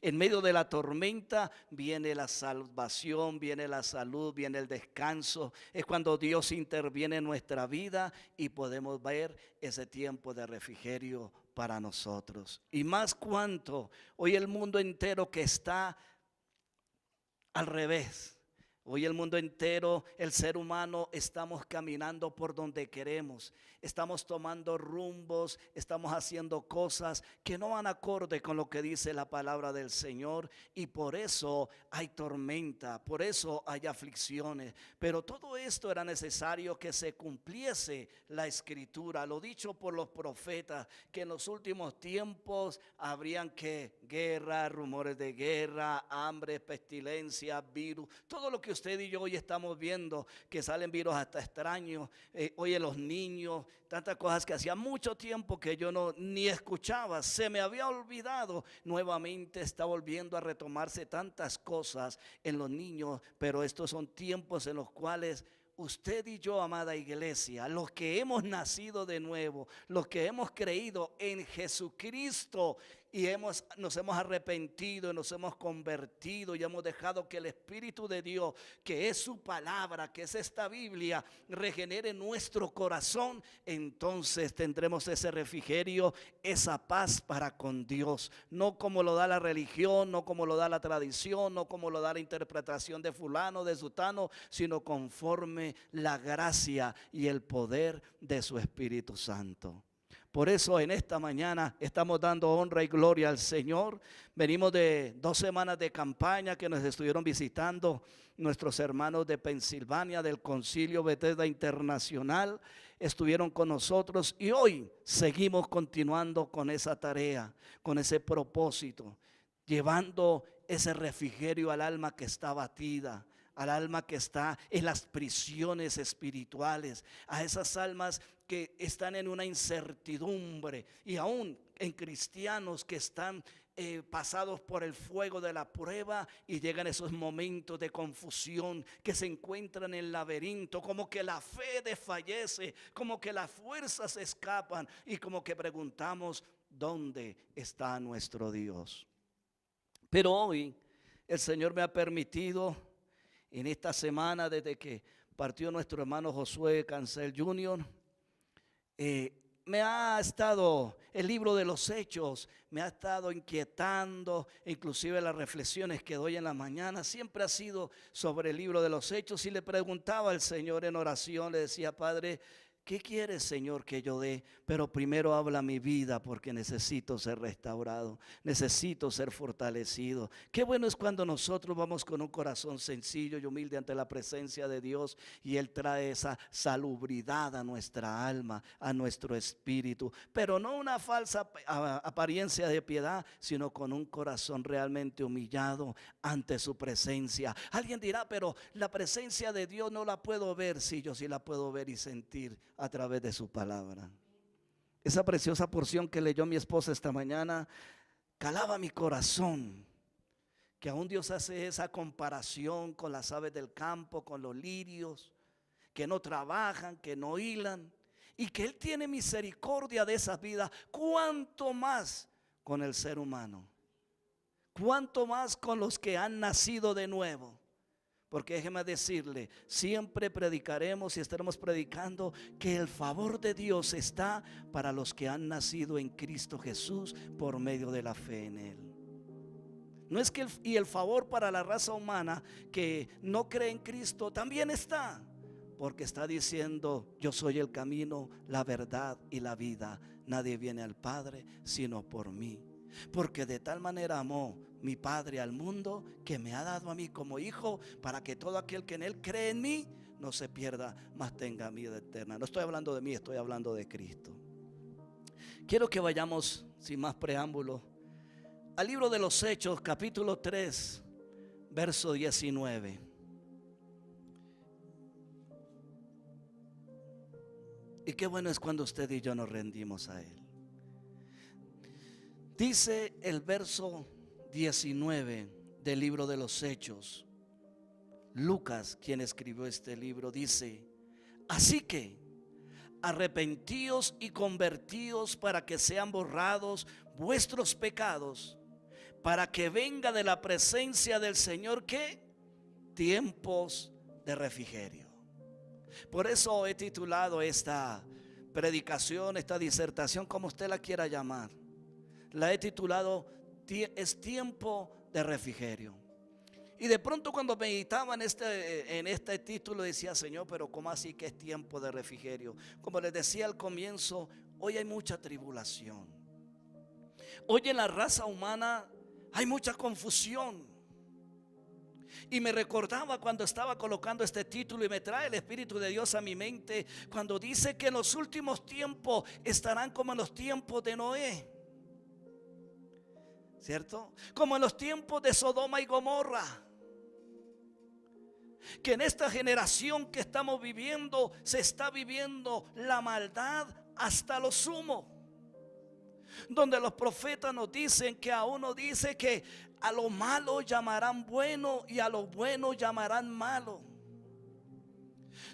En medio de la tormenta viene la salvación, viene la salud, viene el descanso. Es cuando Dios interviene en nuestra vida y podemos ver ese tiempo de refrigerio para nosotros. Y más cuanto hoy el mundo entero que está al revés. Hoy el mundo entero, el ser humano, estamos caminando por donde queremos. Estamos tomando rumbos, estamos haciendo cosas que no van acorde con lo que dice la palabra del Señor. Y por eso hay tormenta, por eso hay aflicciones. Pero todo esto era necesario que se cumpliese la Escritura, lo dicho por los profetas, que en los últimos tiempos habrían que guerra, rumores de guerra, hambre, pestilencia, virus, todo lo que usted y yo hoy estamos viendo, que salen virus hasta extraños, hoy en los niños, tantas cosas que hacía mucho tiempo que yo no ni escuchaba, se me había olvidado. Nuevamente está volviendo a retomarse tantas cosas en los niños, pero estos son tiempos en los cuales usted y yo, amada iglesia, los que hemos nacido de nuevo, los que hemos creído en Jesucristo y nos hemos arrepentido, nos hemos convertido y hemos dejado que el Espíritu de Dios, que es su palabra, que es esta Biblia, regenere nuestro corazón, entonces tendremos ese refrigerio, esa paz para con Dios, no como lo da la religión, no como lo da la tradición, no como lo da la interpretación de fulano, de sutano, sino conforme la gracia y el poder de su Espíritu Santo. Por eso en esta mañana estamos dando honra y gloria al Señor. Venimos de 2 semanas de campaña que nos estuvieron visitando nuestros hermanos de Pensilvania del Concilio Bethesda Internacional. Estuvieron con nosotros y hoy seguimos continuando con esa tarea, con ese propósito, llevando ese refrigerio al alma que está abatida, al alma que está en las prisiones espirituales, a esas almas que están en una incertidumbre y aún en cristianos que están pasados por el fuego de la prueba y llegan esos momentos de confusión, que se encuentran en el laberinto, como que la fe desfallece, como que las fuerzas escapan y como que preguntamos, ¿dónde está nuestro Dios? Pero hoy el Señor me ha permitido en esta semana, desde que partió nuestro hermano Josué Cancel Jr., me ha estado, el libro de los Hechos me ha estado inquietando, inclusive las reflexiones que doy en la mañana siempre ha sido sobre el libro de los Hechos. Y le preguntaba al Señor en oración, le decía: Padre, ¿qué quieres, Señor, que yo dé? Pero primero habla mi vida, porque necesito ser restaurado, necesito ser fortalecido. Qué bueno es cuando nosotros vamos con un corazón sencillo y humilde ante la presencia de Dios y Él trae esa salubridad a nuestra alma, a nuestro espíritu. Pero no una falsa apariencia de piedad, sino con un corazón realmente humillado ante su presencia. Alguien dirá: pero la presencia de Dios no la puedo ver. Sí, yo sí la puedo ver y sentir a través de su palabra. Esa preciosa porción que leyó mi esposa esta mañana calaba mi corazón, que aún Dios hace esa comparación con las aves del campo, con los lirios, que no trabajan, que no hilan, y que Él tiene misericordia de esas vidas. ¿Cuánto más con el ser humano? ¿Cuánto más con los que han nacido de nuevo? Porque déjeme decirle, siempre predicaremos y estaremos predicando que el favor de Dios está para los que han nacido en Cristo Jesús por medio de la fe en Él. No es que y el favor para la raza humana que no cree en Cristo también está, porque está diciendo: yo soy el camino, la verdad y la vida. Nadie viene al Padre sino por mí. Porque de tal manera amó mi Padre al mundo, que me ha dado a mí como hijo, para que todo aquel que en Él cree en mí no se pierda, mas tenga vida eterna. No estoy hablando de mí, estoy hablando de Cristo. Quiero que vayamos sin más preámbulo al libro de los Hechos, capítulo 3, verso 19. Y qué bueno es cuando usted y yo nos rendimos a Él. Dice el verso 19 del libro de los Hechos. Lucas, quien escribió este libro, dice: así que arrepentíos y convertíos para que sean borrados vuestros pecados, para que venga de la presencia del Señor, ¿qué? Tiempos de refrigerio. Por eso he titulado esta predicación, esta disertación, como usted la quiera llamar, la he titulado es tiempo de refrigerio. Y de pronto cuando meditaba en este título decía, Señor, pero ¿cómo así que es tiempo de refrigerio? Como les decía al comienzo, hoy hay mucha tribulación. Hoy en la raza humana hay mucha confusión. Y me recordaba cuando estaba colocando este título, y me trae el Espíritu de Dios a mi mente, cuando dice que en los últimos tiempos estarán como en los tiempos de Noé, ¿cierto? Como en los tiempos de Sodoma y Gomorra. Que en esta generación que estamos viviendo se está viviendo la maldad hasta lo sumo, donde los profetas nos dicen que a uno dice que a lo malo llamarán bueno y a lo bueno llamarán malo,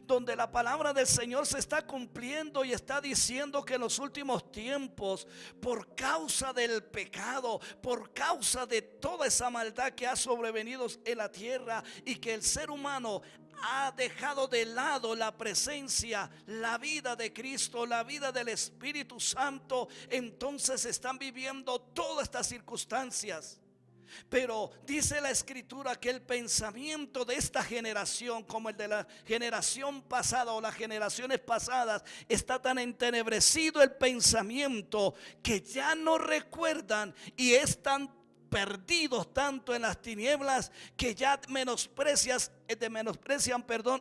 donde la palabra del Señor se está cumpliendo y está diciendo que en los últimos tiempos, por causa del pecado, por causa de toda esa maldad que ha sobrevenido en la tierra, y que el ser humano ha dejado de lado la presencia, la vida de Cristo, la vida del Espíritu Santo, entonces están viviendo todas estas circunstancias. Pero dice la Escritura que el pensamiento de esta generación, como el de la generación pasada o las generaciones pasadas, está tan entenebrecido el pensamiento que ya no recuerdan y están perdidos tanto en las tinieblas que ya menosprecian,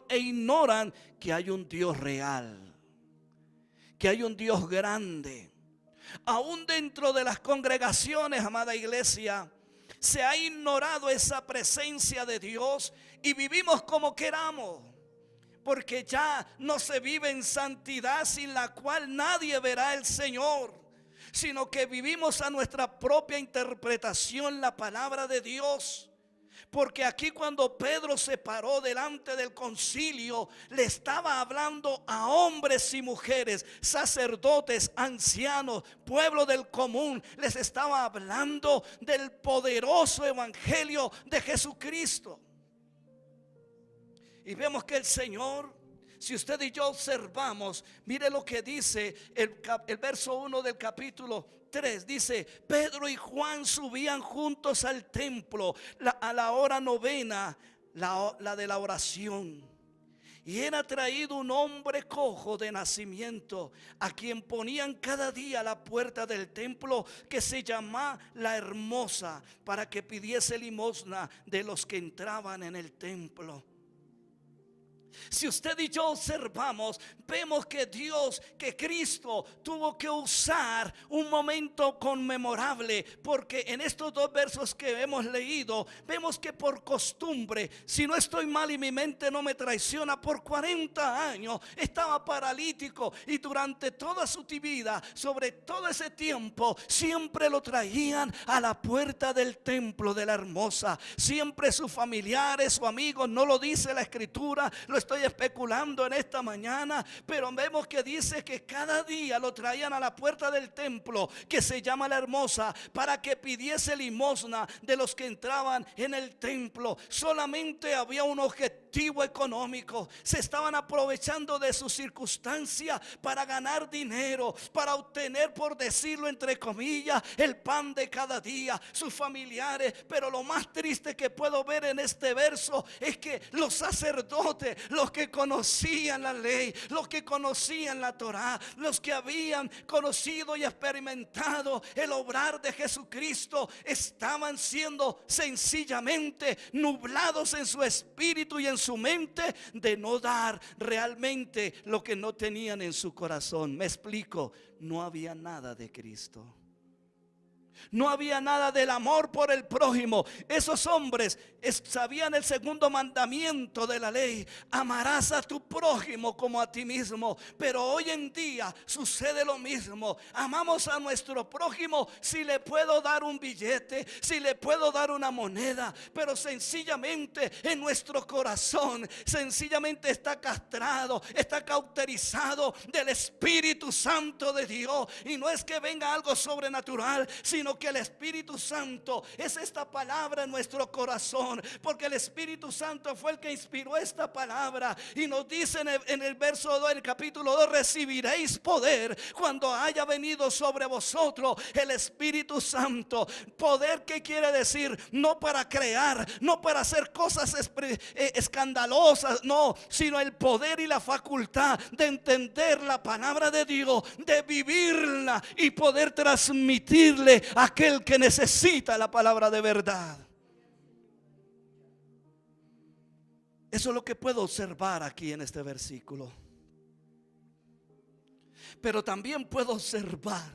e ignoran que hay un Dios real, que hay un Dios grande. Aún dentro de las congregaciones, amada iglesia, se ha ignorado esa presencia de Dios y vivimos como queramos, porque ya no se vive en santidad sin la cual nadie verá al Señor, sino que vivimos a nuestra propia interpretación la palabra de Dios. Porque aquí cuando Pedro se paró delante del concilio, le estaba hablando a hombres y mujeres, sacerdotes, ancianos, pueblo del común. Les estaba hablando del poderoso evangelio de Jesucristo. Y vemos que el Señor, si usted y yo observamos, mire lo que dice el verso 1 del capítulo 3, dice: Pedro y Juan subían juntos al templo a la hora novena, la de la oración. Y era traído un hombre cojo de nacimiento, a quien ponían cada día a la puerta del templo, que se llama La Hermosa, para que pidiese limosna de los que entraban en el templo. Si usted y yo observamos, vemos que Dios, que Cristo tuvo que usar un momento conmemorable, porque en estos dos versos que hemos leído, vemos que por costumbre, si no estoy mal y mi mente no me traiciona, por 40 años estaba paralítico, y durante toda su vida, sobre todo ese tiempo, siempre lo traían a la puerta del templo de La Hermosa. Siempre sus familiares o amigos, no lo dice la Escritura, lo estoy especulando en esta mañana, pero vemos que dice que cada día lo traían a la puerta del templo, que se llama La Hermosa, para que pidiese limosna de los que entraban en el templo. Solamente había un objetivo económico. Se estaban aprovechando de su circunstancia para ganar dinero, para obtener, por decirlo entre comillas, el pan de cada día, sus familiares. Pero lo más triste que puedo ver en este verso es que los sacerdotes, los que conocían la ley, los que conocían la Torá, los que habían conocido y experimentado el obrar de Jesucristo, estaban siendo sencillamente nublados en su espíritu y en su mente de no dar realmente lo que no tenían en su corazón. Me explico, no había nada de Cristo. No había nada del amor por el prójimo. Esos hombres sabían el segundo mandamiento de la ley: amarás a tu prójimo como a ti mismo. Pero hoy en día sucede lo mismo. Amamos a nuestro prójimo si le puedo dar un billete, si le puedo dar una moneda, pero sencillamente en nuestro corazón sencillamente está castrado, está cauterizado del Espíritu Santo de Dios. Y no es que venga algo sobrenatural, sino sino que el Espíritu Santo es esta palabra en nuestro corazón, porque el Espíritu Santo fue el que inspiró esta palabra y nos dice en el verso 2, en el capítulo 2: recibiréis poder cuando haya venido sobre vosotros el Espíritu Santo. Poder, ¿qué quiere decir? No para crear, no para hacer cosas escandalosas, no, sino el poder y la facultad de entender la palabra de Dios, de vivirla y poder transmitirle a aquel que necesita la palabra de verdad. Eso es lo que puedo observar aquí en este versículo. Pero también puedo observar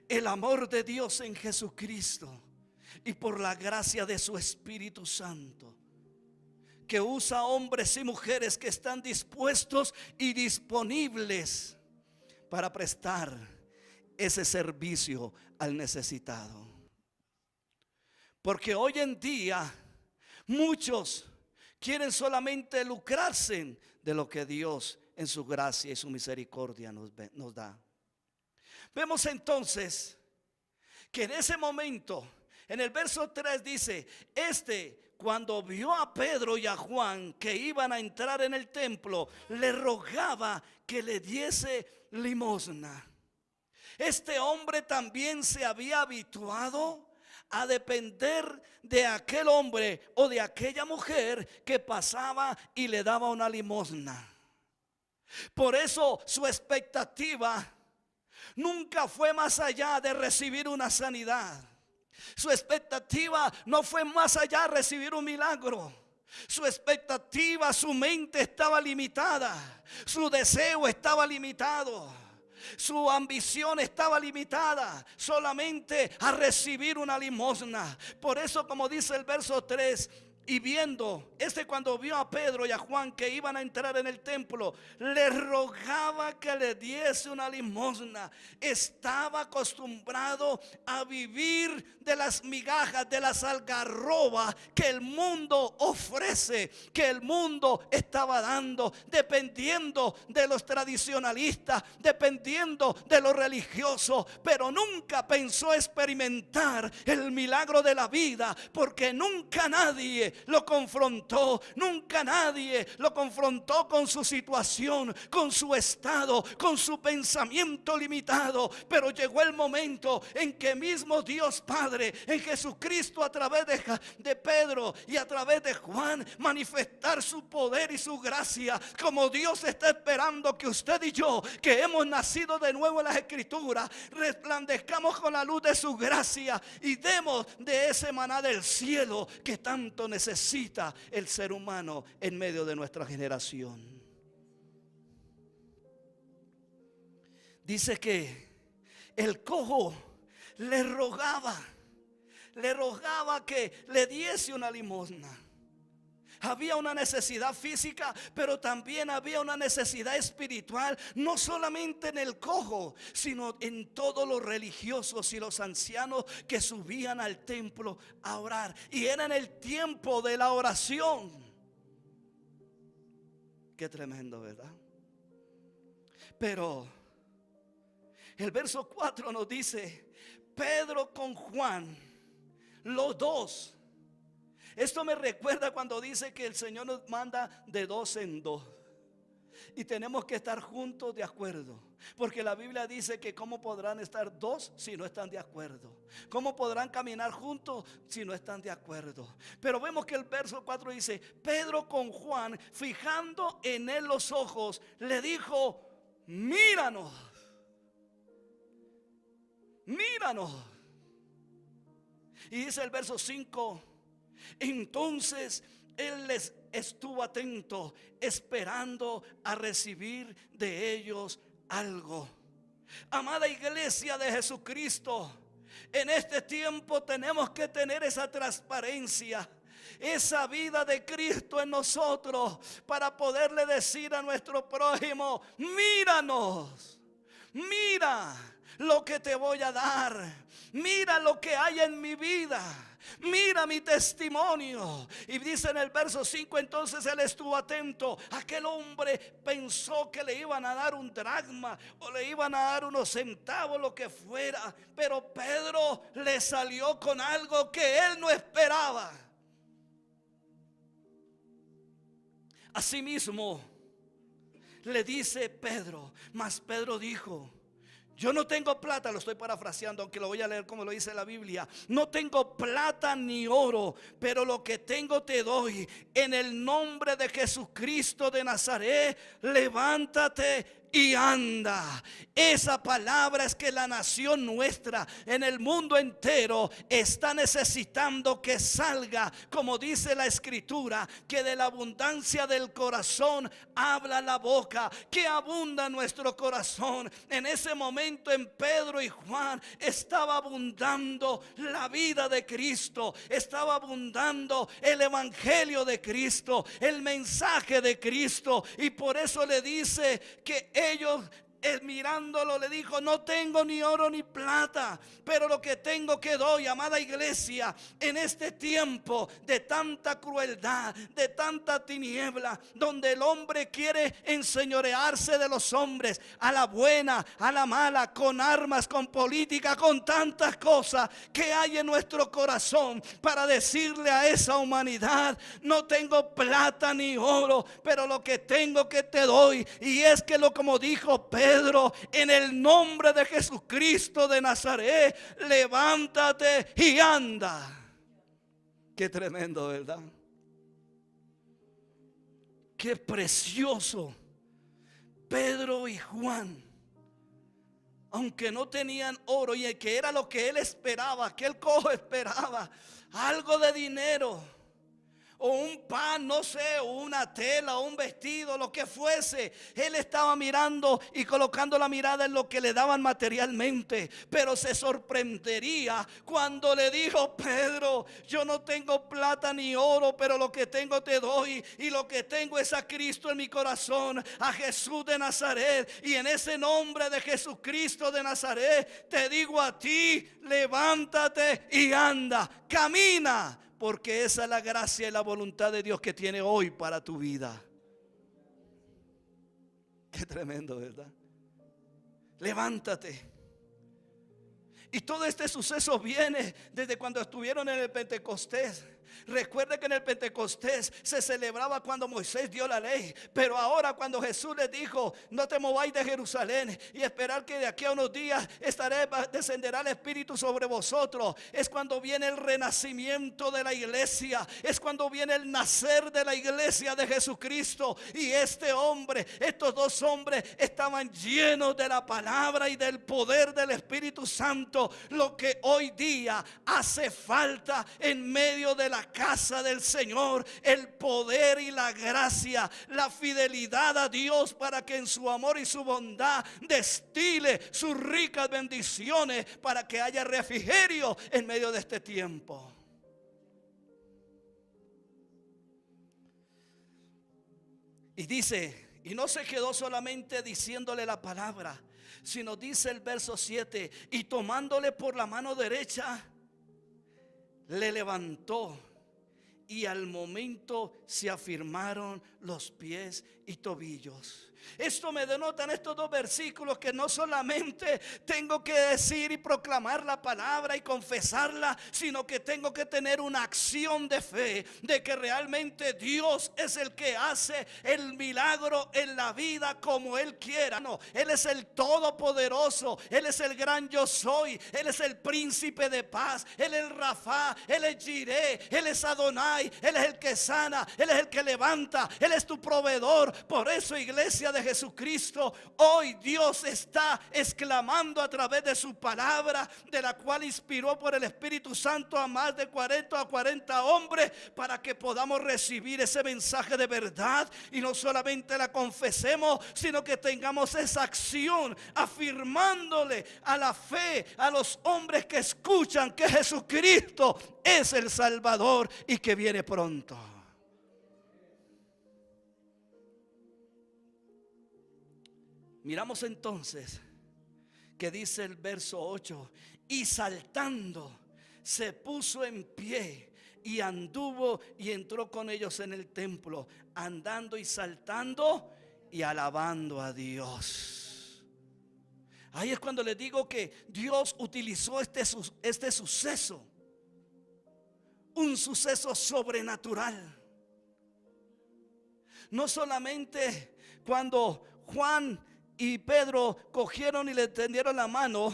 el amor de Dios en Jesucristo y por la gracia de su Espíritu Santo, que usa hombres y mujeres que están dispuestos y disponibles para prestar ese servicio al necesitado. Porque hoy en día muchos quieren solamente lucrarse de lo que Dios en su gracia y su misericordia nos da. Vemos entonces que en ese momento, en el verso 3 dice: cuando vio a Pedro y a Juan que iban a entrar en el templo, le rogaba que le diese limosna. Este hombre también se había habituado a depender de aquel hombre o de aquella mujer que pasaba y le daba una limosna. Por eso su expectativa nunca fue más allá de recibir una sanidad. Su expectativa no fue más allá de recibir un milagro. Su expectativa, su mente estaba limitada. Su deseo estaba limitado. Su ambición estaba limitada solamente a recibir una limosna. Por eso, como dice el verso 3, y viendo, cuando vio a Pedro y a Juan que iban a entrar en el templo, le rogaba que le diese una limosna. Estaba acostumbrado a vivir de las migajas, de las algarrobas que el mundo ofrece, que el mundo estaba dando, dependiendo de los tradicionalistas, dependiendo de los religiosos. Pero nunca pensó experimentar el milagro de la vida, porque nunca nadie lo confrontó, nunca nadie lo confrontó con su situación, con su estado, con su pensamiento limitado. Pero llegó el momento en que mismo Dios Padre, en Jesucristo, a través de Pedro y a través de Juan, manifestar su poder y su gracia, como Dios está esperando que usted y yo, que hemos nacido de nuevo en las Escrituras, resplandezcamos con la luz de su gracia y demos de ese maná del cielo que tanto necesita el ser humano en medio de nuestra generación. Dice que el cojo le rogaba que le diese una limosna. Había una necesidad física, pero también había una necesidad espiritual, no solamente en el cojo, sino en todos los religiosos y los ancianos que subían al templo a orar. Y era en el tiempo de la oración. Qué tremendo, ¿verdad? Pero el verso 4 nos dice: Pedro con Juan, los dos. Esto me recuerda cuando dice que el Señor nos manda de dos en dos. Y tenemos que estar juntos de acuerdo. Porque la Biblia dice que cómo podrán estar dos si no están de acuerdo. Cómo podrán caminar juntos si no están de acuerdo. Pero vemos que el verso 4 dice: Pedro con Juan, fijando en él los ojos, le dijo: míranos. Míranos. Y dice el verso 5: entonces él les estuvo atento, esperando a recibir de ellos algo. Amada iglesia de Jesucristo, en este tiempo tenemos que tener esa transparencia, esa vida de Cristo en nosotros, para poderle decir a nuestro prójimo: míranos, mira. lo que te voy a dar. Mira lo que hay en mi vida. Mira mi testimonio. Y dice en el verso 5, entonces él estuvo atento. Aquel hombre pensó que le iban a dar un dracma o le iban a dar unos centavos, lo que fuera. Pero Pedro le salió con algo que él no esperaba. Asimismo le dice Pedro, mas Pedro dijo: yo no tengo plata, lo estoy parafraseando, aunque lo voy a leer como lo dice la Biblia. No tengo plata ni oro, pero lo que tengo te doy. En el nombre de Jesucristo de Nazaret, levántate y anda. Esa palabra es que la nación nuestra en el mundo entero está necesitando que salga, como dice la escritura, que de la abundancia del corazón habla la boca, que abunda nuestro corazón. En ese momento en Pedro y Juan estaba abundando la vida de Cristo, estaba abundando el evangelio de Cristo, el mensaje de Cristo, y por eso le dice que ellos, mirándolo, le dijo: no tengo ni oro ni plata, pero lo que tengo que doy. Amada iglesia, en este tiempo de tanta crueldad, de tanta tiniebla, donde el hombre quiere enseñorearse de los hombres, a la buena, a la mala, con armas, con política, con tantas cosas que hay en nuestro corazón, para decirle a esa humanidad: no tengo plata ni oro, pero lo que tengo que te doy. Y es que como dijo Pedro, en el nombre de Jesucristo de Nazaret, levántate y anda. Qué tremendo, ¿verdad? Qué precioso. Pedro y Juan, aunque no tenían oro, y que era lo que él esperaba, aquel cojo esperaba algo de dinero, o un pan, no sé, o una tela, o un vestido, lo que fuese. Él estaba mirando y colocando la mirada en lo que le daban materialmente. Pero se sorprendería cuando le dijo: Pedro, yo no tengo plata ni oro, pero lo que tengo te doy. Y lo que tengo es a Cristo en mi corazón, a Jesús de Nazaret. Y en ese nombre de Jesucristo de Nazaret, te digo a ti: levántate y anda, camina. Porque esa es la gracia y la voluntad de Dios que tiene hoy para tu vida. Qué tremendo, ¿verdad? Levántate. Y todo este suceso viene desde cuando estuvieron en el Pentecostés. Recuerde que en el Pentecostés se celebraba cuando Moisés dio la ley, pero ahora cuando Jesús les dijo: no te mováis de Jerusalén y esperar que de aquí a unos días descenderá el Espíritu sobre vosotros, es cuando viene el renacimiento de la iglesia, es cuando viene el nacer de la iglesia de Jesucristo. Y estos dos hombres estaban llenos de la palabra y del poder del Espíritu Santo, lo que hoy día hace falta en medio de la casa del Señor: el poder y la gracia, la fidelidad a Dios, para que en su amor y su bondad destile sus ricas bendiciones, para que haya refrigerio en medio de este tiempo. Y dice, y no se quedó solamente diciéndole la palabra, sino dice el verso 7: y tomándole por la mano derecha, le levantó, y al momento se afirmaron los pies y tobillos. Esto me denota en estos dos versículos que no solamente tengo que decir y proclamar la palabra y confesarla, sino que tengo que tener una acción de fe, de que realmente Dios es el que hace el milagro en la vida como Él quiera. No, Él es el todopoderoso, Él es el gran yo soy, Él es el príncipe de paz, Él es el Rafa, Él es Jireh, Él es Adonai, Él es el que sana, Él es el que levanta, Él es tu proveedor. Por eso, iglesia de Jesucristo, hoy Dios está exclamando a través de su palabra, de la cual inspiró por el Espíritu Santo a más de 40 hombres, para que podamos recibir ese mensaje de verdad y no solamente la confesemos, sino que tengamos esa acción afirmándole a la fe, a los hombres que escuchan, que Jesucristo es el Salvador y que viene pronto. Miramos entonces que dice el verso 8, y saltando se puso en pie y anduvo y entró con ellos en el templo, andando y saltando y alabando a Dios. Ahí es cuando les digo que Dios utilizó este suceso, un suceso sobrenatural. No solamente cuando Juan y Pedro cogieron y le tendieron la mano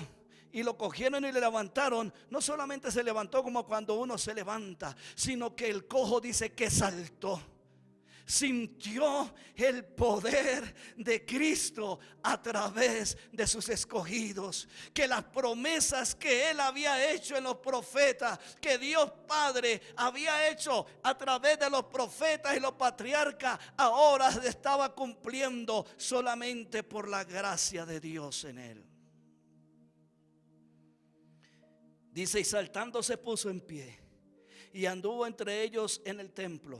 y lo cogieron y le levantaron, no solamente se levantó como cuando uno se levanta, sino que el cojo dice que saltó. Sintió el poder de Cristo a través de sus escogidos, que las promesas que Él había hecho en los profetas, que Dios Padre había hecho a través de los profetas y los patriarcas, ahora se estaba cumpliendo solamente por la gracia de Dios en Él. Dice, y saltando se puso en pie y anduvo entre ellos en el templo,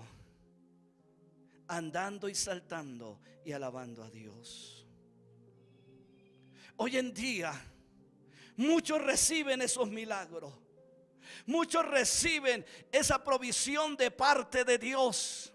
andando y saltando y alabando a Dios. Hoy en día muchos reciben esos milagros, muchos reciben esa provisión de parte de Dios,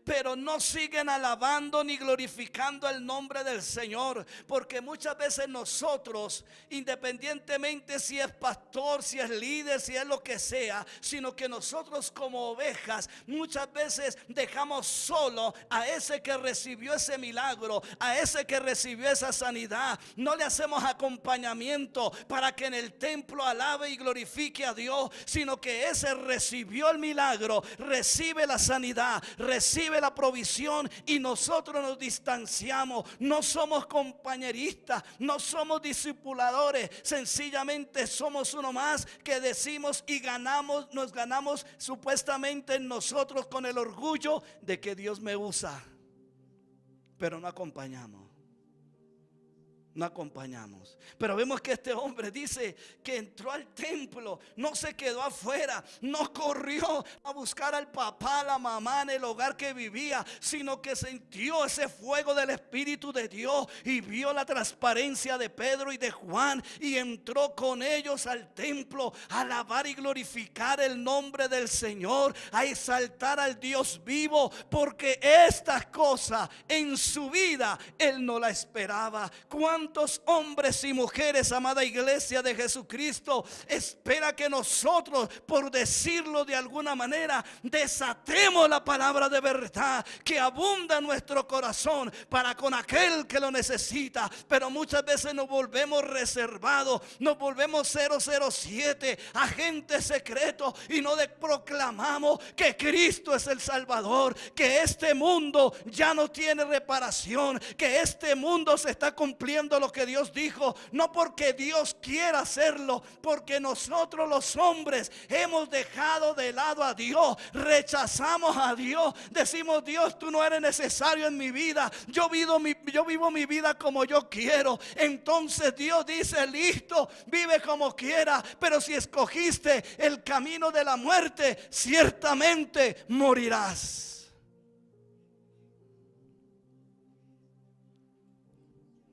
pero no siguen alabando ni glorificando el nombre del Señor, porque muchas veces nosotros, independientemente si es pastor, si es líder, si es lo que sea, sino que nosotros como ovejas muchas veces dejamos solo a ese que recibió ese milagro, a ese que recibió esa sanidad. No le hacemos acompañamiento para que en el templo alabe y glorifique a Dios, sino que ese recibió el milagro, recibe la sanidad, recibe la provisión, y nosotros nos distanciamos. No somos compañeristas, no somos discipuladores, sencillamente somos uno más que decimos y ganamos, nos ganamos supuestamente en nosotros con el orgullo de que Dios me usa, pero no acompañamos. No acompañamos. Pero vemos que este hombre dice que entró al templo, no se quedó afuera, no corrió a buscar al papá, a la mamá en el hogar que vivía, sino que sintió ese fuego del Espíritu de Dios y vio la transparencia de Pedro y de Juan, y entró con ellos al templo a alabar y glorificar el nombre del Señor, a exaltar al Dios vivo, porque estas cosas en su vida él no la esperaba. ¿Cuántos hombres y mujeres, amada iglesia de Jesucristo, espera que nosotros, por decirlo de alguna manera, desatemos la palabra de verdad que abunda en nuestro corazón para con aquel que lo necesita? Pero muchas veces nos volvemos reservados, nos volvemos 007, agentes secretos, y no proclamamos que Cristo es el Salvador, que este mundo ya no tiene reparación, que este mundo se está cumpliendo lo que Dios dijo, no porque Dios quiera hacerlo, porque nosotros los hombres hemos dejado de lado a Dios, rechazamos a Dios, decimos: Dios, tú no eres necesario en mi vida, yo vivo mi vida como yo quiero. Entonces Dios dice: listo, vive como quiera, pero si escogiste el camino de la muerte, ciertamente morirás.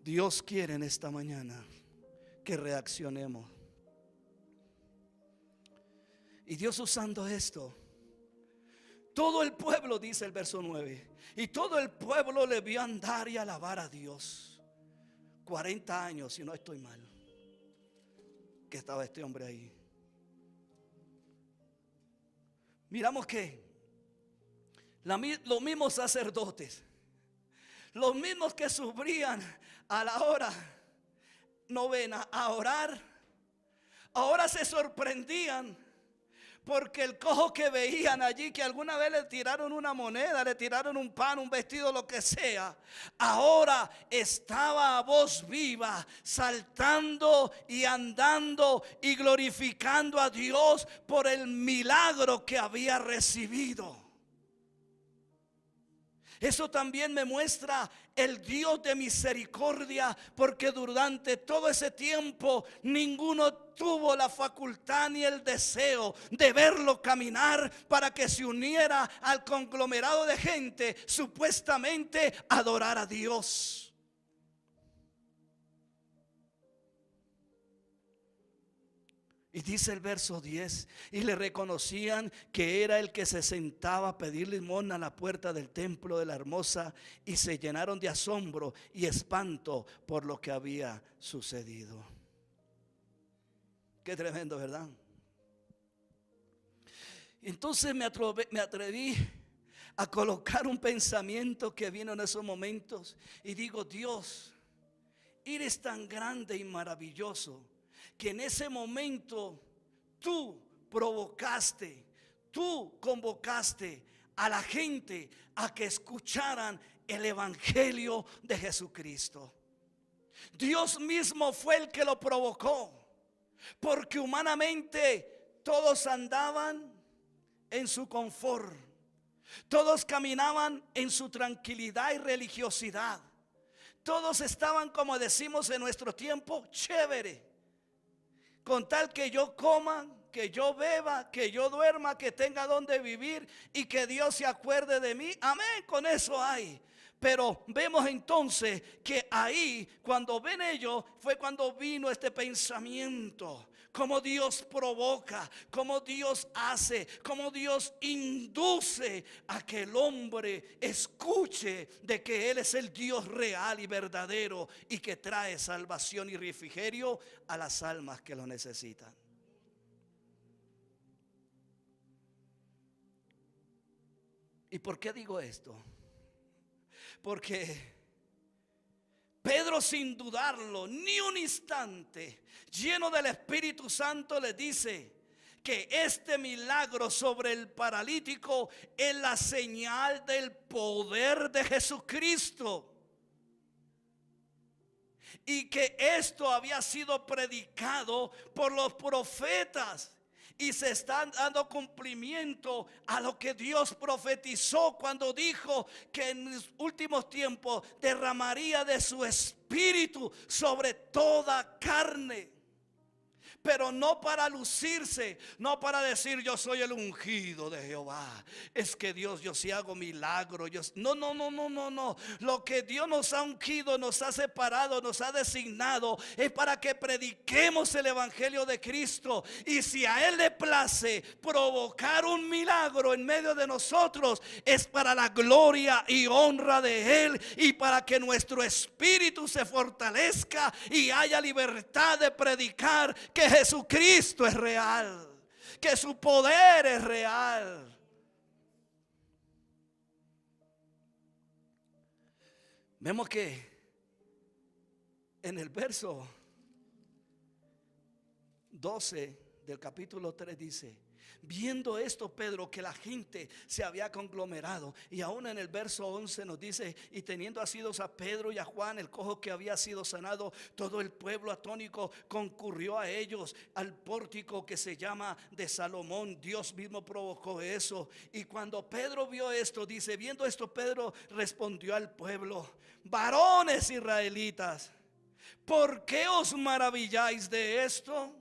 Dios quiere en esta mañana que reaccionemos. Y Dios, usando esto, todo el pueblo, dice el verso 9, y todo el pueblo le vio andar y alabar a Dios. 40 años, si no estoy mal, que estaba este hombre ahí. Miramos que los mismos sacerdotes, los mismos que subían a la hora novena a orar, ahora se sorprendían porque el cojo que veían allí, que alguna vez le tiraron una moneda, le tiraron un pan, un vestido, lo que sea, ahora estaba a voz viva, saltando y andando y glorificando a Dios por el milagro que había recibido. Eso también me muestra el Dios de misericordia, porque durante todo ese tiempo ninguno tuvo la facultad ni el deseo de verlo caminar para que se uniera al conglomerado de gente supuestamente a adorar a Dios. Y dice el verso 10, y le reconocían que era el que se sentaba a pedir limosna a la puerta del templo de la hermosa, y se llenaron de asombro y espanto por lo que había sucedido. Qué tremendo, ¿verdad? Entonces me atreví a colocar un pensamiento que vino en esos momentos y digo: Dios, eres tan grande y maravilloso que en ese momento tú provocaste, tú convocaste a la gente a que escucharan el evangelio de Jesucristo. Dios mismo fue el que lo provocó, porque humanamente todos andaban en su confort, todos caminaban en su tranquilidad y religiosidad, todos estaban, como decimos en nuestro tiempo, chévere, con tal que yo coma, que yo beba, que yo duerma, que tenga donde vivir y que Dios se acuerde de mí. Amén, con eso hay. Pero vemos entonces que ahí, cuando ven ellos, fue cuando vino este pensamiento. Cómo Dios provoca, cómo Dios hace, cómo Dios induce a que el hombre escuche de que Él es el Dios real y verdadero y que trae salvación y refrigerio a las almas que lo necesitan. ¿Y por qué digo esto? Porque Pedro, sin dudarlo ni un instante, lleno del Espíritu Santo, le dice que este milagro sobre el paralítico es la señal del poder de Jesucristo, y que esto había sido predicado por los profetas. Y se está dando cumplimiento a lo que Dios profetizó cuando dijo que en los últimos tiempos derramaría de su espíritu sobre toda carne. Pero no para lucirse, no para decir yo soy el ungido de Jehová. Es que Dios, yo sí hago milagros. No. Lo que Dios nos ha ungido, nos ha separado, nos ha designado, es para que prediquemos el evangelio de Cristo. Y si a Él le place provocar un milagro en medio de nosotros, es para la gloria y honra de Él, y para que nuestro espíritu se fortalezca y haya libertad de predicar que Jesucristo es real, que su poder es real. Vemos que en el verso 12 del capítulo 3 dice: viendo esto, Pedro, que la gente se había conglomerado. Y aún en el verso 11 nos dice: y teniendo asidos a Pedro y a Juan, el cojo que había sido sanado, todo el pueblo atónico concurrió a ellos al pórtico que se llama de Salomón. Dios mismo provocó eso. Y cuando Pedro vio esto, dice: viendo esto, Pedro respondió al pueblo: varones israelitas, ¿por qué os maravilláis de esto?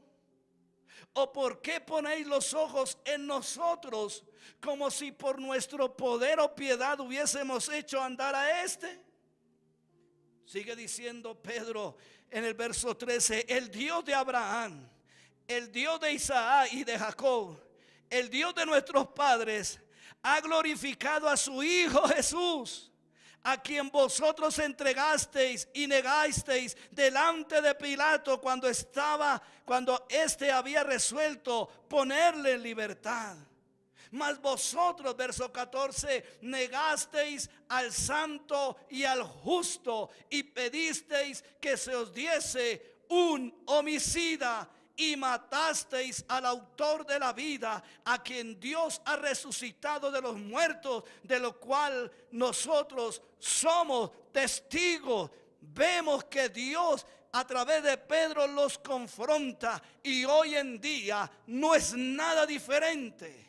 ¿O por qué ponéis los ojos en nosotros, como si por nuestro poder o piedad hubiésemos hecho andar a este? Sigue diciendo Pedro en el verso 13: el Dios de Abraham, el Dios de Isaac y de Jacob, el Dios de nuestros padres, ha glorificado a su Hijo Jesús, a quien vosotros entregasteis y negasteis delante de Pilato cuando éste había resuelto ponerle en libertad. Mas vosotros, verso 14, negasteis al santo y al justo, y pedisteis que se os diese un homicida, y matasteis al autor de la vida, a quien Dios ha resucitado de los muertos, de lo cual nosotros somos testigos. Vemos que Dios a través de Pedro los confronta, y hoy en día no es nada diferente,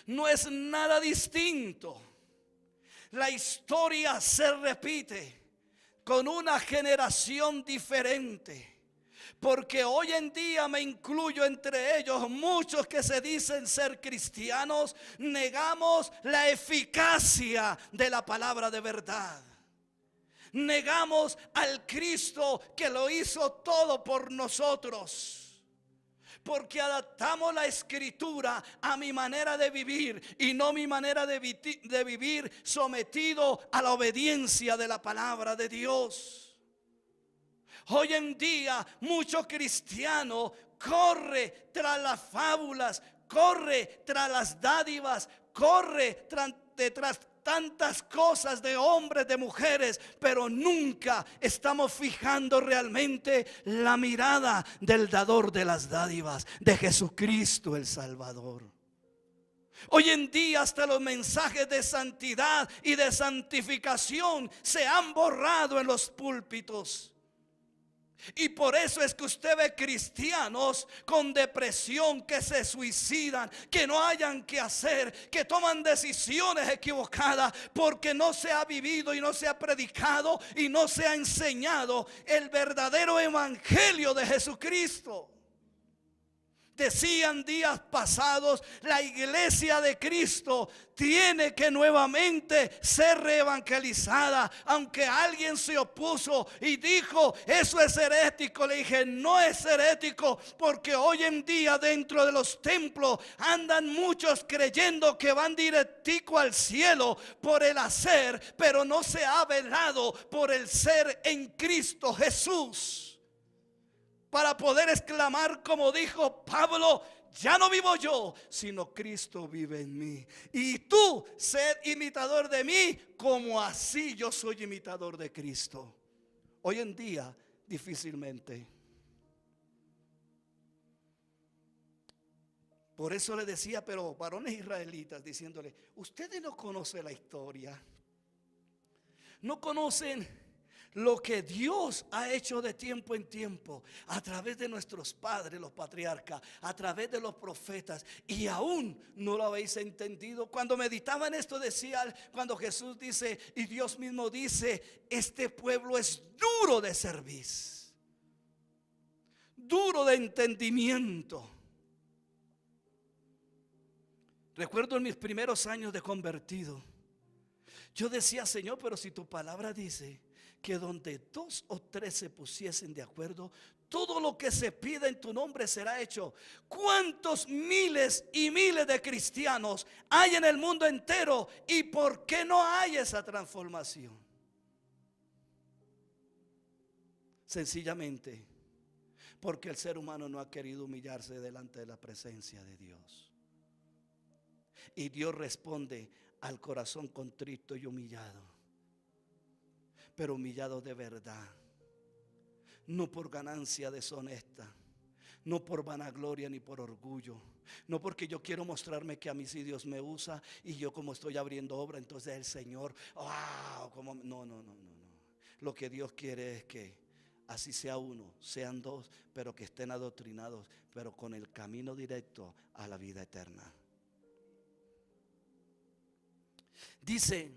no es nada distinto. La historia se repite con una generación diferente. Porque hoy en día, me incluyo entre ellos, muchos que se dicen ser cristianos, negamos la eficacia de la palabra de verdad. Negamos al Cristo que lo hizo todo por nosotros. porque adaptamos la escritura a mi manera de vivir y no mi manera de vivir sometido a la obediencia de la palabra de Dios. Hoy en día muchos cristianos corre tras las fábulas, corre tras las dádivas, corre detrás tantas cosas de hombres, de mujeres, pero nunca estamos fijando realmente la mirada del dador de las dádivas, de Jesucristo el Salvador. Hoy en día hasta los mensajes de santidad y de santificación se han borrado en los púlpitos. Y por eso es que usted ve cristianos con depresión, que se suicidan, que no hayan que hacer, que toman decisiones equivocadas, porque no se ha vivido y no se ha predicado y no se ha enseñado el verdadero evangelio de Jesucristo. Decían días pasados, la iglesia de Cristo tiene que nuevamente ser reevangelizada. Aunque alguien se opuso y dijo, eso es herético, le dije, no es herético, porque hoy en día dentro de los templos andan muchos creyendo que van directico al cielo por el hacer, pero no se ha velado por el ser en Cristo Jesús, para poder exclamar como dijo Pablo, ya no vivo yo, sino Cristo vive en mí. Y tú ser imitador de mí, como así yo soy imitador de Cristo. Hoy en día difícilmente. Por eso le decía, pero varones israelitas, diciéndole, ustedes no conocen la historia, no conocen lo que Dios ha hecho de tiempo en tiempo a través de nuestros padres, los patriarcas, a través de los profetas, y aún no lo habéis entendido. Cuando meditaba en esto decía, cuando Jesús dice y Dios mismo dice, este pueblo es duro de cerviz, duro de entendimiento. Recuerdo en mis primeros años de convertido, yo decía, Señor, pero si tu palabra dice que donde 2 o 3 se pusiesen de acuerdo, todo lo que se pida en tu nombre será hecho. ¿Cuántos miles y miles de cristianos hay en el mundo entero? ¿Y por qué no hay esa transformación? Sencillamente porque el ser humano no ha querido humillarse delante de la presencia de Dios. Y Dios responde al corazón contrito y humillado, pero humillado de verdad, no por ganancia deshonesta, no por vanagloria ni por orgullo, no porque yo quiero mostrarme que a mí sí Dios me usa y yo como estoy abriendo obra, entonces el Señor, como, no. Lo que Dios quiere es que así sea uno, sean dos, pero que estén adoctrinados, pero con el camino directo a la vida eterna. Dice,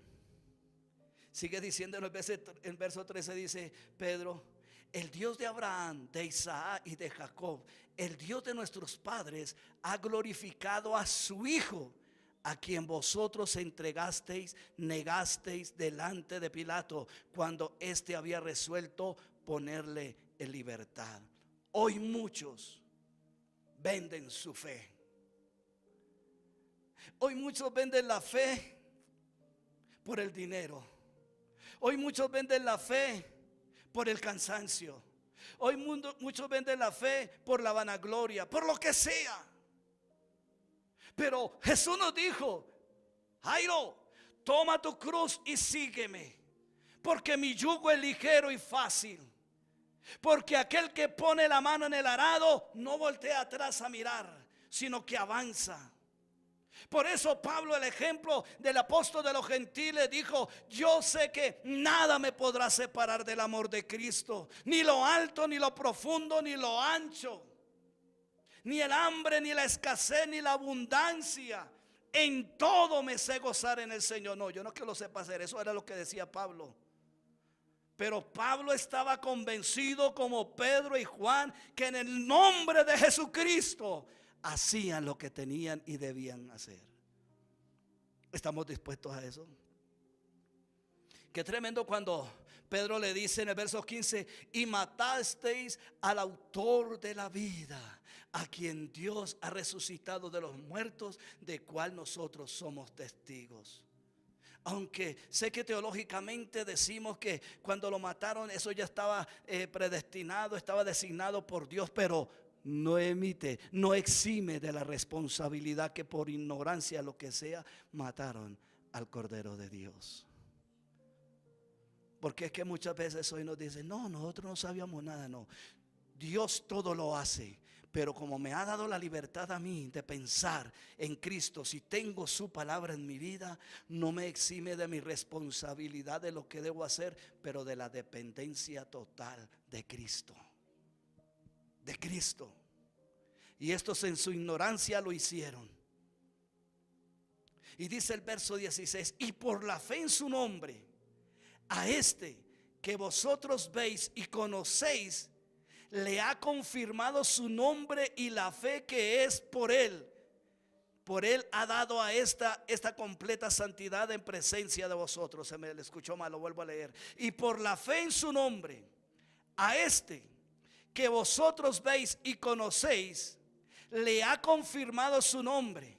sigue diciendo en el verso 13, dice Pedro, el Dios de Abraham, de Isaac y de Jacob, el Dios de nuestros padres, ha glorificado a su Hijo, a quien vosotros entregasteis, negasteis delante de Pilato, cuando éste había resuelto ponerle en libertad. Hoy muchos venden su fe. Hoy muchos venden la fe por el dinero. Hoy muchos venden la fe por el cansancio. Hoy muchos venden la fe por la vanagloria, por lo que sea. Pero Jesús nos dijo, Jairo, toma tu cruz y sígueme, porque mi yugo es ligero y fácil. Porque aquel que pone la mano en el arado no voltea atrás a mirar, sino que avanza. Por eso Pablo, el ejemplo del apóstol de los gentiles, dijo, yo sé que nada me podrá separar del amor de Cristo, ni lo alto, ni lo profundo, ni lo ancho, ni el hambre, ni la escasez, ni la abundancia. En todo me sé gozar en el Señor. No, yo no es que lo sepa hacer, eso era lo que decía Pablo. Pero Pablo estaba convencido, como Pedro y Juan, que en el nombre de Jesucristo hacían lo que tenían y debían hacer. ¿Estamos dispuestos a eso? Qué tremendo cuando Pedro le dice en el verso 15: y matasteis al autor de la vida, a quien Dios ha resucitado de los muertos, de cual nosotros somos testigos. Aunque sé que teológicamente decimos que cuando lo mataron eso ya estaba predestinado, estaba designado por Dios, pero no exime de la responsabilidad que por ignorancia, lo que sea, mataron al Cordero de Dios. Porque es que muchas veces hoy nos dicen: no, nosotros no sabíamos nada. No, Dios todo lo hace. Pero como me ha dado la libertad a mí de pensar en Cristo, si tengo su palabra en mi vida, no me exime de mi responsabilidad de lo que debo hacer, pero de la dependencia total de Cristo. De Cristo. Y estos en su ignorancia lo hicieron. Y dice el verso 16: y por la fe en su nombre, a este que vosotros veis y conocéis, le ha confirmado su nombre y la fe que es por él. Por él ha dado a esta completa santidad en presencia de vosotros. Se me escuchó mal, lo vuelvo a leer. Y por la fe en su nombre, a este que vosotros veis y conocéis, le ha confirmado su nombre.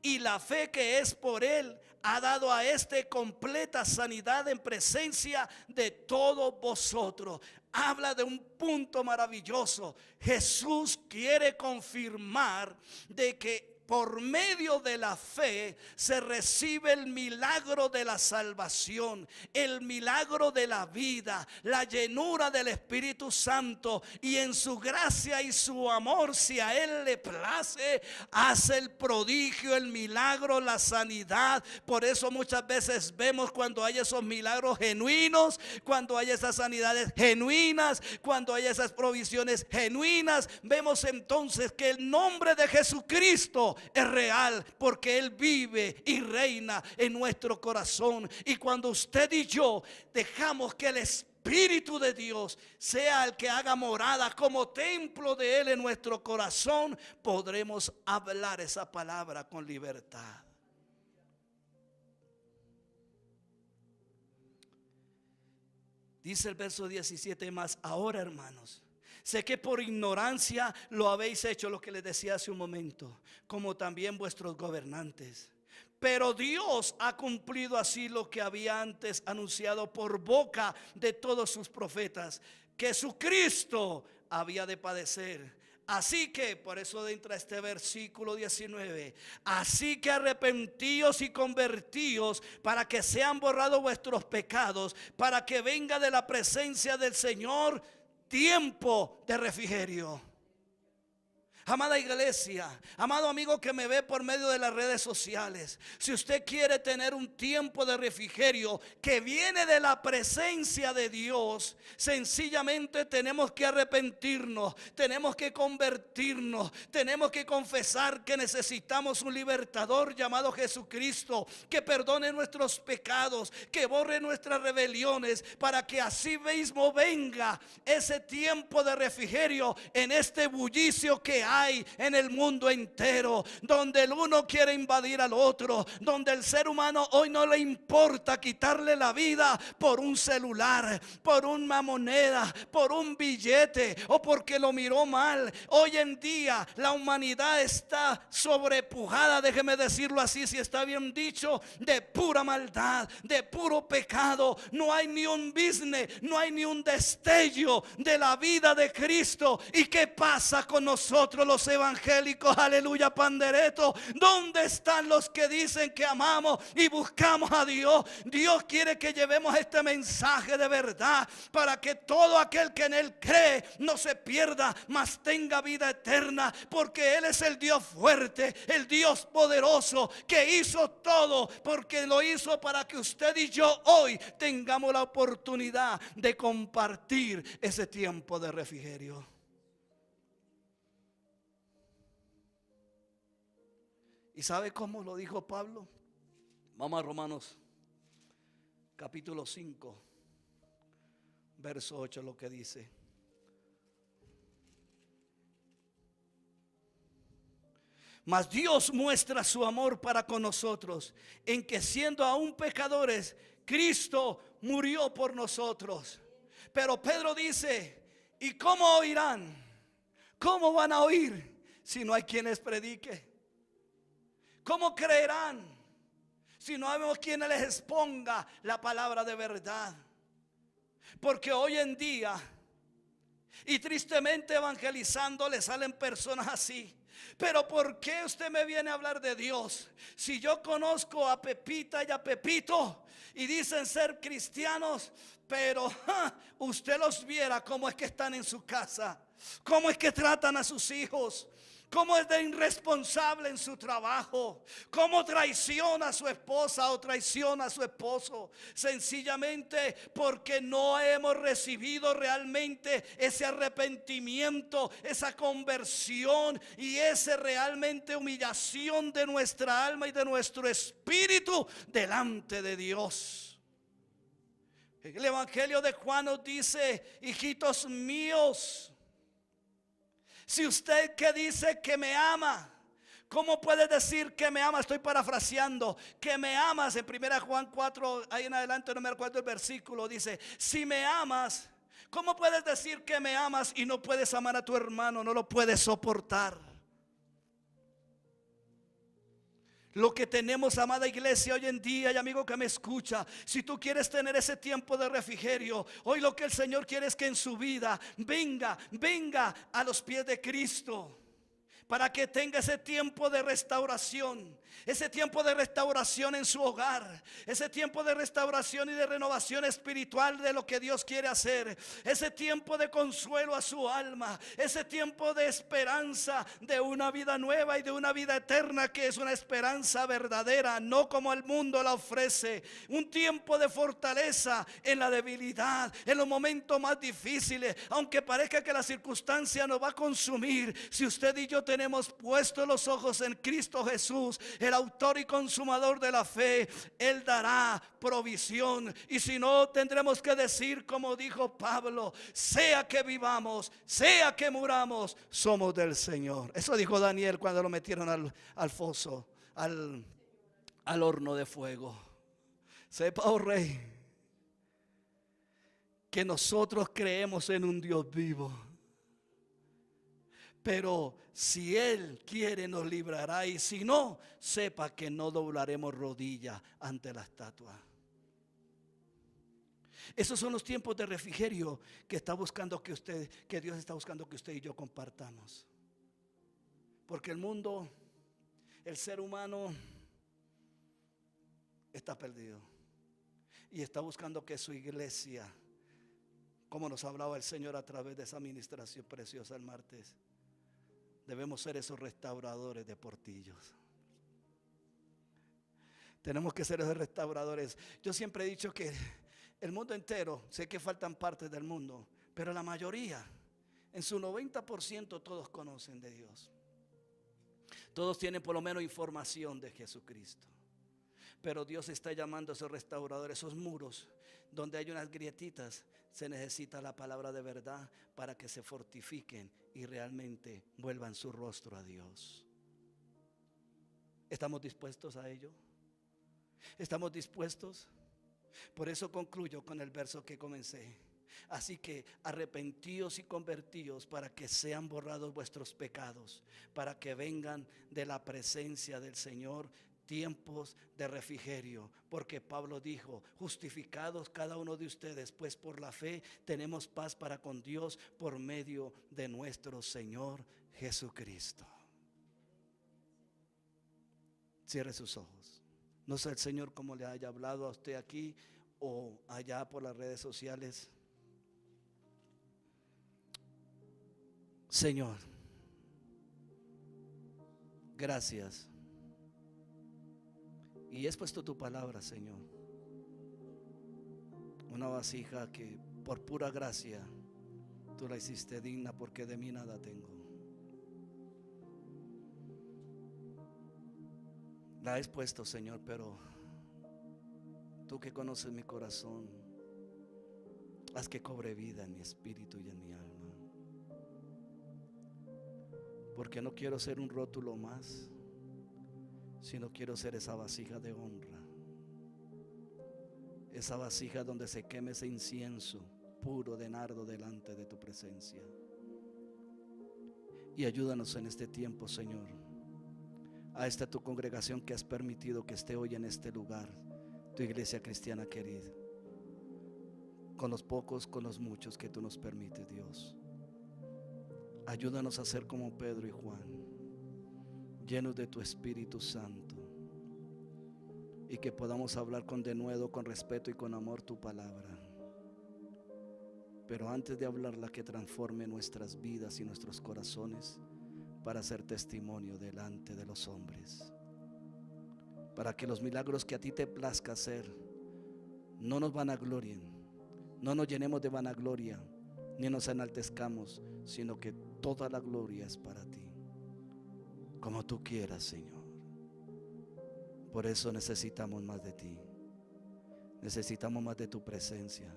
Y la fe que es por él ha dado a este completa sanidad en presencia de todos vosotros. Habla de un punto maravilloso. Jesús quiere confirmar de que por medio de la fe se recibe el milagro de la salvación, el milagro de la vida, la llenura del Espíritu Santo, y en su gracia y su amor, si a Él le place, hace el prodigio, el milagro, la sanidad. Por eso muchas veces vemos cuando hay esos milagros genuinos, cuando hay esas sanidades genuinas, cuando hay esas provisiones genuinas, vemos entonces que el nombre de Jesucristo es real, porque Él vive y reina en nuestro corazón. Y cuando usted y yo dejamos que el Espíritu de Dios sea el que haga morada como templo de Él en nuestro corazón, podremos hablar esa palabra con libertad. Dice el verso 17: más ahora, hermanos, sé que por ignorancia lo habéis hecho, lo que les decía hace un momento, como también vuestros gobernantes. Pero Dios ha cumplido así lo que había antes anunciado por boca de todos sus profetas, que Jesucristo había de padecer. Así que, por eso entra este versículo 19: así que arrepentíos y convertíos para que sean borrados vuestros pecados, para que venga de la presencia del Señor tiempo de refrigerio. Amada iglesia, amado amigo que me ve por medio de las redes sociales, si usted quiere tener un tiempo de refrigerio que viene de la presencia de Dios, sencillamente tenemos que arrepentirnos, tenemos que convertirnos, tenemos que confesar que necesitamos un libertador llamado Jesucristo, que perdone nuestros pecados, que borre nuestras rebeliones, para que así mismo venga ese tiempo de refrigerio en este bullicio que hay en el mundo entero, donde el uno quiere invadir al otro, donde el ser humano hoy no le importa quitarle la vida por un celular, por una moneda, por un billete o porque lo miró mal. Hoy en día la humanidad está sobrepujada, déjeme decirlo así, si está bien dicho, de pura maldad, de puro pecado. No hay ni un business, no hay ni un destello de la vida de Cristo. ¿Y qué pasa con nosotros los evangélicos? Aleluya, pandereto. ¿Dónde están los que dicen que amamos y buscamos a Dios? Dios quiere que llevemos este mensaje de verdad, para que todo aquel que en Él cree no se pierda, mas tenga vida eterna, porque Él es el Dios fuerte, el Dios poderoso, que hizo todo, porque lo hizo para que usted y yo hoy tengamos la oportunidad de compartir ese tiempo de refrigerio. ¿Y sabe cómo lo dijo Pablo? Vamos a Romanos capítulo 5, verso 8, lo que dice: mas Dios muestra su amor para con nosotros, en que siendo aún pecadores, Cristo murió por nosotros. Pero Pedro dice, ¿y cómo oirán? ¿Cómo van a oír si no hay quien les predique? ¿Cómo creerán si no hay quien les exponga la palabra de verdad? Porque hoy en día, y tristemente evangelizando, le salen personas así. Pero ¿por qué usted me viene a hablar de Dios si yo conozco a Pepita y a Pepito y dicen ser cristianos, pero usted los viera cómo es que están en su casa, cómo es que tratan a sus hijos, cómo es de irresponsable en su trabajo, cómo traiciona a su esposa o traiciona a su esposo? Sencillamente porque no hemos recibido realmente ese arrepentimiento, esa conversión y esa realmente humillación de nuestra alma y de nuestro espíritu delante de Dios. El Evangelio de Juan nos dice: hijitos míos, si usted que dice que me ama, ¿cómo puede decir que me ama? Estoy parafraseando. Que me amas en 1 Juan 4, ahí en adelante no me recuerdo el versículo. Dice: si me amas, ¿cómo puedes decir que me amas y no puedes amar a tu hermano? No lo puedes soportar. Lo que tenemos, amada iglesia, hoy en día, y amigo que me escucha, si tú quieres tener ese tiempo de refrigerio, hoy lo que el Señor quiere es que en su vida venga a los pies de Cristo, para que tenga ese tiempo de restauración, ese tiempo de restauración en su hogar, ese tiempo de restauración y de renovación espiritual de lo que Dios quiere hacer, ese tiempo de consuelo a su alma, ese tiempo de esperanza de una vida nueva y de una vida eterna, que es una esperanza verdadera, no como el mundo la ofrece. Un tiempo de fortaleza en la debilidad, en los momentos más difíciles, aunque parezca que la circunstancia nos va a consumir. Si usted y yo tenemos puestos los ojos en Cristo Jesús, el autor y consumador de la fe, Él dará provisión. Y si no, tendremos que decir como dijo Pablo: sea que vivamos, sea que muramos, somos del Señor. Eso dijo Daniel cuando lo metieron al foso, al horno de fuego. Sepa, oh rey, que nosotros creemos en un Dios vivo. Pero si Él quiere, nos librará, y si no, sepa que no doblaremos rodilla ante la estatua. Esos son los tiempos de refrigerio que está buscando que Dios está buscando que usted y yo compartamos. Porque el mundo, el ser humano está perdido y está buscando que su iglesia, como nos hablaba el Señor a través de esa administración preciosa el martes, debemos ser esos restauradores de portillos. Tenemos que ser esos restauradores. Yo siempre he dicho que el mundo entero, sé que faltan partes del mundo, pero la mayoría, en su 90%, todos conocen de Dios. Todos tienen por lo menos información de Jesucristo. Pero Dios está llamando a esos restauradores, esos muros donde hay unas grietitas. Se necesita la palabra de verdad para que se fortifiquen y realmente vuelvan su rostro a Dios. ¿Estamos dispuestos a ello? ¿Estamos dispuestos? Por eso concluyo con el verso que comencé. Así que arrepentíos y convertíos para que sean borrados vuestros pecados, para que vengan de la presencia del Señor tiempos de refrigerio. Porque Pablo dijo: justificados cada uno de ustedes pues por la fe, tenemos paz para con Dios por medio de nuestro Señor Jesucristo. Cierre sus ojos. No sé el Señor cómo le haya hablado a usted aquí o allá por las redes sociales. Señor, gracias. Y has puesto tu palabra, Señor, una vasija que por pura gracia tú la hiciste digna, porque de mí nada tengo. La has puesto, Señor, pero tú que conoces mi corazón, haz que cobre vida en mi espíritu y en mi alma. Porque no quiero ser un rótulo más, sino quiero ser esa vasija de honra, esa vasija donde se queme ese incienso puro de nardo delante de tu presencia. Y ayúdanos en este tiempo, Señor, a esta tu congregación que has permitido que esté hoy en este lugar, tu iglesia cristiana querida, con los pocos, con los muchos que tú nos permites, Dios. Ayúdanos a ser como Pedro y Juan, llenos de tu Espíritu Santo, y que podamos hablar con denuedo, con respeto y con amor tu palabra. Pero antes de hablarla, que transforme nuestras vidas y nuestros corazones para ser testimonio delante de los hombres, para que los milagros que a ti te plazca hacer no nos vanaglorien, no nos llenemos de vanagloria, ni nos enaltezcamos, sino que toda la gloria es para ti, como tú quieras, Señor. Por eso necesitamos más de ti, necesitamos más de tu presencia,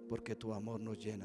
porque tu amor nos llena.